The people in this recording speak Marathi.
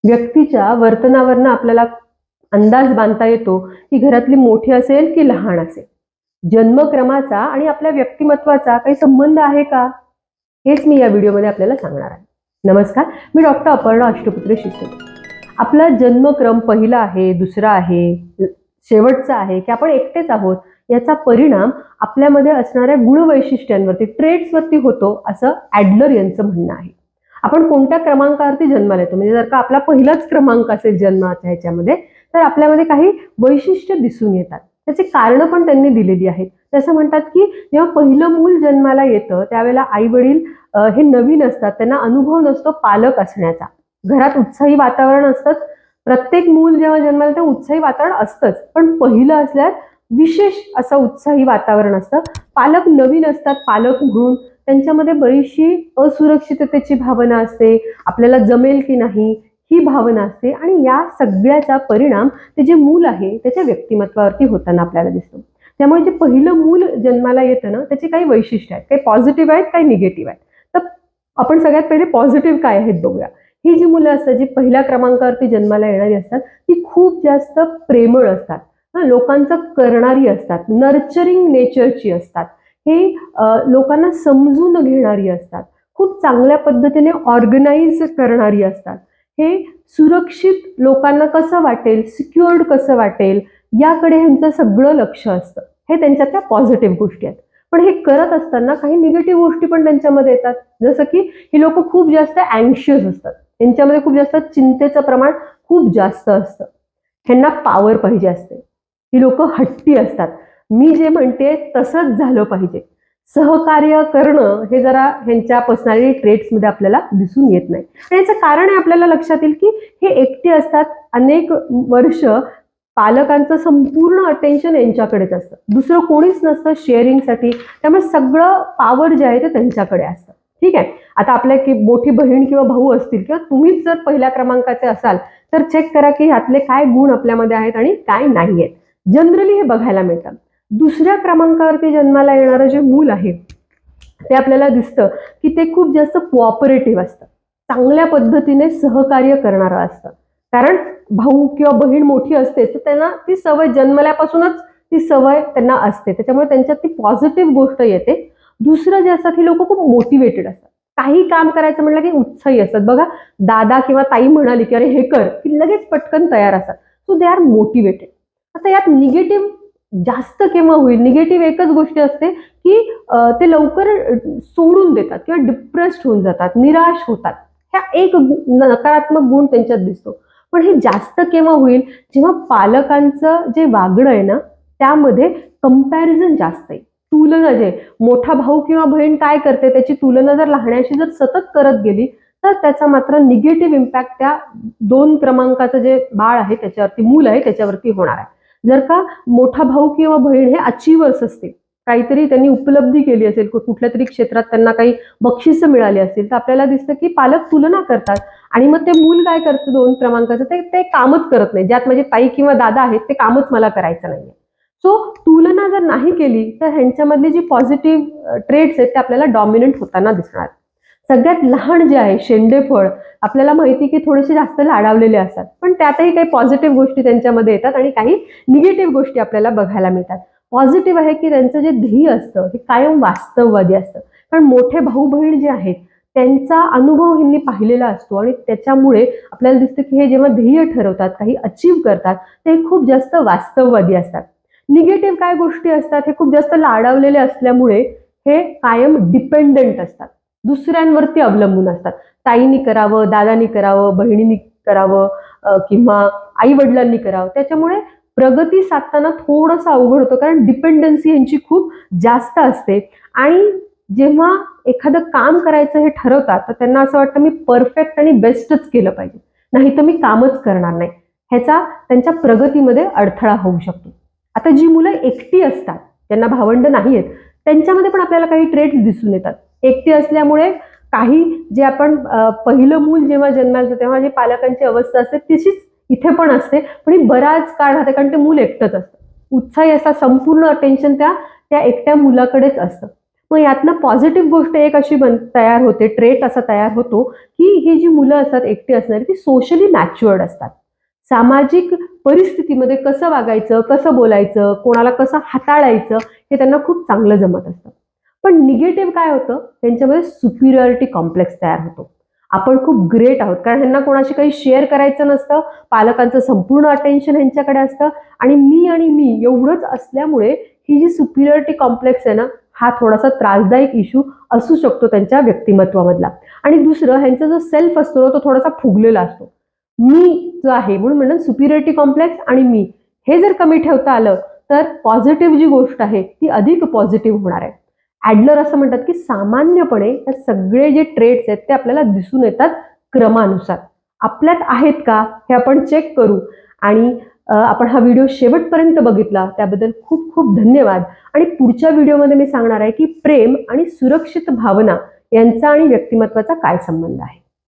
व्यक्तीच्या वर्तनावरनं आपल्याला अंदाज बांधता येतो की घरातली मोठी असेल की लहान असेल. जन्मक्रमाचा आणि आपल्या व्यक्तिमत्वाचा काही संबंध आहे का, हेच मी या व्हिडिओमध्ये आपल्याला सांगणार आहे. नमस्कार, मी डॉक्टर अपर्णा अष्टपुत्रे शिसोळे. आपला जन्मक्रम पहिला आहे, दुसरा आहे, शेवटचा आहे की आपण एकटेच आहोत, याचा परिणाम आपल्यामध्ये असणाऱ्या गुणवैशिष्ट्यांवरती, ट्रेट्सवरती होतो, असं ॲडलर यांचं म्हणणं आहे. आपण कोणत्या क्रमांकावरती जन्माला येतो, म्हणजे जर का आपला पहिलाच क्रमांक असेल जन्माच्या ह्याच्यामध्ये, तर आपल्यामध्ये काही वैशिष्ट्य दिसून येतात. त्याची कारणं पण त्यांनी दिलेली आहेत. तसं म्हणतात की जेव्हा पहिलं मूल जन्माला येतं त्यावेळेला आई वडील हे नवीन असतात, त्यांना अनुभव नसतो पालक असण्याचा. घरात उत्साही वातावरण असतंच, प्रत्येक मूल जेव्हा जन्माला येतं उत्साही वातावरण असतंच, पण पहिलं असल्यास विशेष असं उत्साही वातावरण असतं. पालक नवीन असतात, पालक म्हणून त्यांच्यामध्ये बरीचशी असुरक्षिततेची भावना असते, आपल्याला जमेल की नाही ही भावना असते, आणि या सगळ्याचा परिणाम ते जे मूल आहे त्याच्या व्यक्तिमत्वावरती होताना आपल्याला दिसतो. त्यामुळे जे पहिलं मूल जन्माला येतं ना, त्याची काही वैशिष्ट्य आहेत, काही पॉझिटिव्ह आहेत, काही निगेटिव्ह आहेत. तर आपण सगळ्यात पहिले पॉझिटिव्ह काय आहेत बघूया. ही जी मुलं असतात, जी पहिल्या क्रमांकावरती जन्माला येणारी असतात, ती खूप जास्त प्रेमळ असतात, लोकांचं करणारी असतात, नर्चरिंग नेचरची असतात, हे लोकांना समजून घेणारी असतात, खूप चांगल्या पद्धतीने ऑर्गनाइज करणारी असतात. हे सुरक्षित लोकांना कसं वाटेल, सिक्युअर्ड कसं वाटेल, याकडे ह्यांचं सगळं लक्ष असतं. हे त्यांच्यातल्या पॉझिटिव्ह गोष्टी आहेत. पण हे करत असताना काही निगेटिव्ह गोष्टी पण त्यांच्यामध्ये येतात. जसं की ही लोक खूप जास्त अँशियस असतात, त्यांच्यामध्ये खूप जास्त चिंतेचं प्रमाण खूप जास्त असतं, ह्यांना पॉवर पाहिजे असते, ही लोक हट्टी असतात, मी जे म्हणते तसंच झालं पाहिजे. सहकार्य करणं हे जरा ह्यांच्या पर्सनॅलिटी ट्रेट्समध्ये आपल्याला दिसून येत नाही. आणि याचं कारण आहे आपल्याला लक्षात येईल की हे एकटे असतात, अनेक वर्ष पालकांचं संपूर्ण अटेन्शन यांच्याकडेच असतं, दुसरं कोणीच नसतं शेअरिंगसाठी, त्यामुळे सगळं पॉवर जे आहे ते त्यांच्याकडे असतं. ठीक आहे, आता आपल्या की मोठी बहीण किंवा भाऊ असतील किंवा तुम्हीच जर पहिल्या क्रमांकाचे असाल तर चेक करा की ह्यातले काय गुण आपल्यामध्ये आहेत आणि काय नाही आहेत. जनरली हे बघायला मिळतं. दुसऱ्या क्रमांकावरती जन्माला येणारं जे मूल आहे ते आपल्याला दिसतं की ते खूप जास्त कोऑपरेटिव्ह असतं, चांगल्या पद्धतीने सहकार्य करणारं असतं. कारण भाऊ किंवा बहीण मोठी असते तर त्यांना ती सवय जन्मल्यापासूनच ती सवय त्यांना असते, त्याच्यामुळे त्यांच्यात ती पॉझिटिव्ह गोष्ट येते. दुसरं जे असतात ही लोक खूप मोटिवेटेड असतात, काही काम करायचं म्हणलं की उत्साही असतात. बघा, दादा किंवा ताई म्हणाली की अरे हे कर, की लगेच पटकन तयार असतात. So they are motivated. आता यात निगेटिव्ह जास्त केव्हा होईल, निगेटिव्ह एकच गोष्ट असते की ते लवकर सोडून देतात किंवा डिप्रेस्ड होऊन जातात, निराश होतात. ह्या एक नकारात्मक गुण त्यांच्यात दिसतो. पण हे जास्त केव्हा होईल, जेव्हा पालकांचं जे वागणं आहे ना त्यामध्ये कंपॅरिझन जास्त आहे, तुलना. जे मोठा भाऊ किंवा बहीण काय करते त्याची तुलना जर लहाण्याशी जर सतत करत गेली तर त्याचा मात्र निगेटिव्ह इम्पॅक्ट त्या 2 क्रमांकाचं जे बाळ आहे त्याच्यावरती, मूल आहे त्याच्यावरती होणार आहे. जर का मोठा भाऊ किंवा बहीण हे अचिव्हर्स असतील, काहीतरी त्यांनी उपलब्धी केली असेल, कुठल्या तरी क्षेत्रात त्यांना काही बक्षिसं मिळाली असतील, तर आपल्याला दिसतं की पालक तुलना करतात आणि मग ते मूल काय करतं 2 क्रमांकाचं, ते कामच करत नाही, ज्यात माझे ताई किंवा दादा आहेत ते कामच मला करायचं नाहीये. सो तुलना जर नाही केली तर ह्यांच्यामधली जी पॉझिटिव्ह ट्रेट्स आहेत ते आपल्याला डॉमिनंट होताना दिसणार. सगळ्यात लहान जे आहे शेंडेफळ, आपल्याला माहिती की थोडेसे जास्त लाडावलेले असतात, पण त्यातही काही पॉझिटिव्ह गोष्टी त्यांच्यामध्ये येतात आणि काही निगेटिव्ह गोष्टी आपल्याला बघायला मिळतात. पॉझिटिव्ह आहे की त्यांचं जे ध्येय असतं हे कायम वास्तववादी असतं, कारण मोठे भाऊ बहीण जे आहेत त्यांचा अनुभव ह्यांनी पाहिलेला असतो आणि त्याच्यामुळे आपल्याला दिसतं की हे जेव्हा ध्येय ठरवतात, काही अचीव्ह करतात, ते खूप जास्त वास्तववादी असतात. निगेटिव्ह काय गोष्टी असतात, हे खूप जास्त लाडावलेले असल्यामुळे हे कायम डिपेंडंट असतात, दुसऱ्यांवरती अवलंबून असतात. ताईंनी करावं, दादांनी करावं, बहिणींनी करावं किंवा आई वडिलांनी करावं, त्याच्यामुळे प्रगती साधताना थोडंसं अवघड होतं, कारण डिपेंडन्सी यांची खूप जास्त असते. आणि जेव्हा एखादं काम करायचं हे ठरवतात तर त्यांना असं वाटतं मी परफेक्ट आणि बेस्टच केलं पाहिजे, नाही तर मी कामच करणार नाही. ह्याचा त्यांच्या प्रगतीमध्ये अडथळा होऊ शकतो. आता जी मुलं एकटी असतात, त्यांना भावंड नाही आहेत, त्यांच्यामध्ये पण आपल्याला काही ट्रेट्स दिसून येतात. एकटी असल्यामुळे काही जे आपण पहिलं मूल जेव्हा जन्माला येतं तेव्हा जी पालकांची अवस्था असते तशीच इथे पण असते, पण ही बराच काळ राहते, कारण ते मूल एकटंच असतं. उत्साही असा संपूर्ण अटेन्शन त्या त्या एकट्या मुलाकडेच असतं. मग यातनं पॉझिटिव्ह गोष्ट एक अशी तयार होते, ट्रेट असा तयार होतो, की ही जी मुलं असतात एकटी असणारी ती सोशली मॅच्युअर्ड असतात. सामाजिक परिस्थितीमध्ये कसं वागायचं, कसं बोलायचं, कोणाला कसं हाताळायचं हे त्यांना खूप चांगलं जमत असतं. पण निगेटिव्ह काय होतं, त्यांच्यामध्ये सुपिरियरिटी कॉम्प्लेक्स तयार होतो. आपण खूप ग्रेट आहोत, कारण ह्यांना कोणाशी काही शेअर करायचं नसतं, पालकांचं संपूर्ण अटेन्शन ह्यांच्याकडे असतं आणि मी एवढंच असल्यामुळे ही जी सुपिरियरिटी कॉम्प्लेक्स आहे ना, हा थोडासा त्रासदायक इश्यू असू शकतो त्यांच्या व्यक्तिमत्वामधला. आणि दुसरं, ह्यांचा जो सेल्फ असतो तो थोडासा फुगलेला असतो. मी जो आहे म्हणून म्हणून सुपिरियरिटी कॉम्प्लेक्स आणि मी हे जर कमी ठेवता आलं तर पॉझिटिव्ह जी गोष्ट आहे ती अधिक पॉझिटिव्ह होणार आहे. ॲडलर असं म्हणतात की सामान्यपणे हे सगळे जे ट्रेट्स आहेत ते आपल्याला दिसून येतात क्रमानुसार. आपल्यात आहेत का हे आपण चेक करू. आणि आपण हा व्हिडिओ शेवटपर्यंत बघितला त्याबद्दल खूप खूप धन्यवाद. आणि पुढच्या व्हिडिओमध्ये मी सांगणार आहे की प्रेम आणि सुरक्षित भावना यांचा आणि व्यक्तिमत्वाचा काय संबंध आहे.